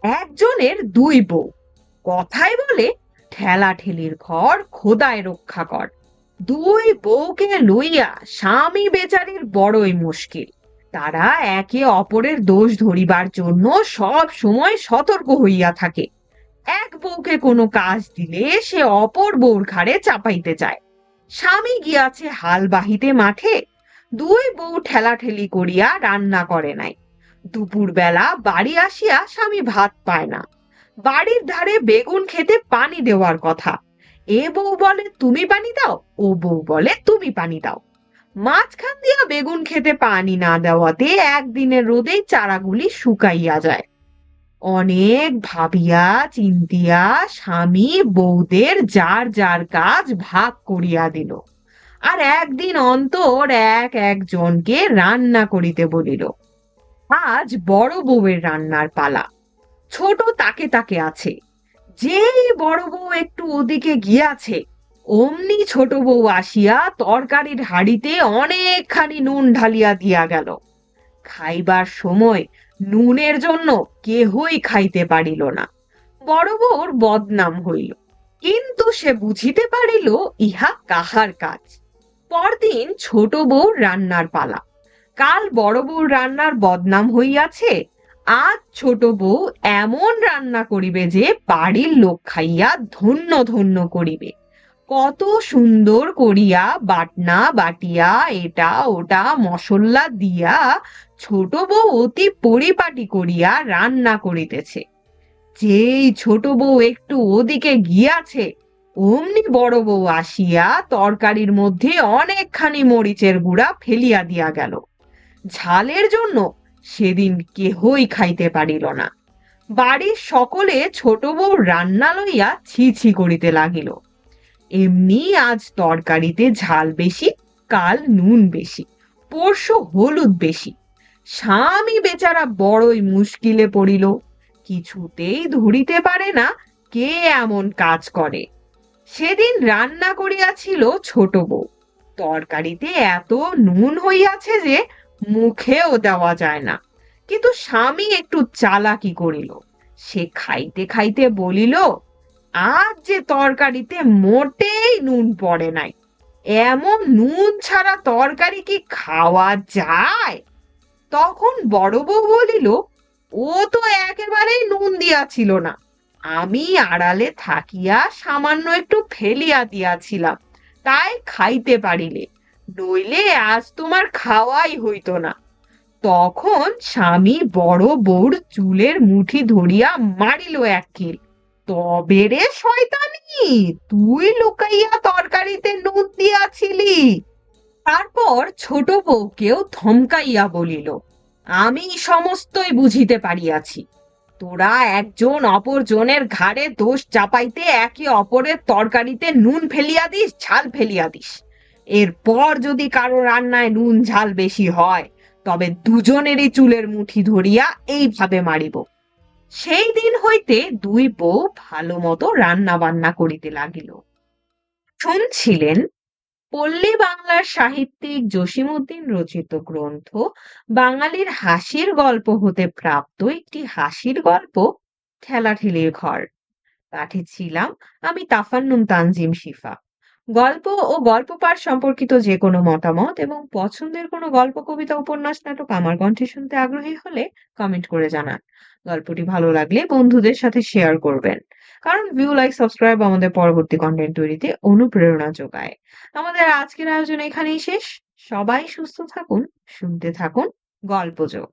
একজনের দুই বউ, কথায় বলে ঠেলাঠেলির ঘর খোদায় রক্ষা কর। দুই বউকে লইয়া স্বামী বেচারির বড়ই মুশকিল। তারা একে অপরের দোষ ধরিবার জন্য সব সময় সতর্ক হইয়া থাকে। এক বউকে কোনো কাজ দিলে সে অপর বউর ঘাড়ে চাপাইতে চায়। স্বামী গিয়াছে হাল বাহিতে মাঠে, দুই বউ ঠেলাঠেলি করিয়া রান্না করে নাই। দুপুর বেলা বাড়ি আসিয়া স্বামী ভাত পায় না। বাড়ির ধারে বেগুন খেতে পানি দেওয়ার কথা, এ বউ বলে তুমি পানি দাও, ও বউ বলে তুমি পানি দাও। মাঝখান দিয়া বেগুন খেতে পানি না দেওয়াতে একদিনের রোদেই চারাগুলি শুকাইয়া যায়। অনেক ভাবিয়া চিন্তিয়া স্বামী বউদের যার যার কাজ ভাগ করিয়া দিল, আর একদিন অন্তর এক একজনকে রান্না করিতে বলিল। আজ বড় বউয়ের রান্নার পালা। ছোট তাকে তাকে আছে। যেই বড় বউ একটু ওদিকে গিয়াছে, অমনি ছোট বউ আসিয়া তরকারির হাঁড়িতে অনেকখানি নুন ঢালিয়া দিয়া গেল। খাইবার সময় নুনের জন্য কেহই খাইতে পারিল না। বড় বউর বদনাম হইল, কিন্তু সে বুঝিতে পারিল ইহা কাহার কাজ। পরদিন ছোট বউর রান্নার পালা। কাল বড় বউর রান্নার বদনাম হইয়াছে, আজ ছোট বউ এমন রান্না করিবে যে বাড়ির লোক খাইয়া ধন্য ধন্য করিবে। কত সুন্দর করিয়া বাটনা বাটিয়া এটা ওটা মশলা দিয়া ছোট বউ অতি পরিপাটি করিয়া রান্না করিতেছে। যেই ছোট বউ একটু ওদিকে গিয়াছে, অমনি বড় বউ আসিয়া তরকারির মধ্যে অনেকখানি মরিচের গুঁড়া ফেলিয়া দিয়া গেল। ঝালের জন্য সেদিন কেহই খাইতে পারিল না। বাড়ির সকলে ছোট বউ রান্না লইয়া ছি ছি করিতে লাগিল। এমনি আজ তরকারিতে ঝাল বেশি, কাল নুন বেশি, পরশু হলুদ বেশি। স্বামী বেচারা বড়ই মুশকিলে পড়িল। কিছুতেই ধরিতে পারে না কে এমন কাজ করে। সেদিন রান্না করিয়াছিল ছোট বউ। তরকারিতে এত নুন হইয়াছে যে মুখেও দেওয়া যায় না। কিন্তু স্বামী একটু চালাকি করিল। সে খাইতে খাইতে বলিল, আজ যে তরকারিতে মোটেই নুন পড়ে নাই। এমন নুন ছাড়া তরকারি কি খাওয়া যায়? তখন বড় বউ বলিল, ও তো একেবারেই নুন দিয়াছিল না। আমি আড়ালে থাকিয়া সামান্য একটু ফেলিয়া দিয়াছিলাম, তাই খাইতে পারিলে, নইলে আজ তোমার খাওয়াই হইতো না। তখন স্বামী বড় বউর চুলের মুঠি ধরিয়া মারিল এক কিল। তবে রে শয়তানি, তুই লুকাইয়া তরকারিতে নুন দিয়াছিলি। তারপর ছোট বউকেও ধমকাইয়া বলিল, আমি সমস্তই বুঝিতে পারিয়াছি। তোরা একজন অপরজনের ঘাড়ে দোষ চাপাইতে একে অপরের তরকারিতে নুন ফেলিয়া দিস, ঝাল ফেলিয়া দিস। এরপর যদি কারো রান্নায় নুন ঝাল বেশি হয়, তবে দুজনেরই চুলের মুঠি ধরিয়া এইভাবে মারিব। সেই দিন হইতে দুই বউ ভালো মতো রান্না বান্না করিতে লাগিল। শুনছিলেন পল্লী বাংলার সাহিত্যিক জসিমউদ্দিন রচিত গ্রন্থ বাঙালির হাসির গল্প হতে প্রাপ্ত একটি হাসির গল্প, ঠেলাঠেলির ঘর। পাঠে ছিলাম আমি তাফান্নুম তানজিম শিফা। গল্প ও গল্প পাঠ সম্পর্কিত যে কোনো মতামত এবং পছন্দের কোনো গল্প কবিতা উপন্যাস নাটক আমার কণ্ঠে শুনতে আগ্রহী হলে কমেন্ট করে জানান। গল্পটি ভালো লাগলে বন্ধুদের সাথে শেয়ার করবেন, কারণ ভিউ লাইক সাবস্ক্রাইব আমাদের পরবর্তী কন্টেন্ট তৈরিতে অনুপ্রেরণা যোগায়। আমাদের আজকের আয়োজন এখানেই শেষ। সবাই সুস্থ থাকুন, শুনতে থাকুন গল্পযোগ।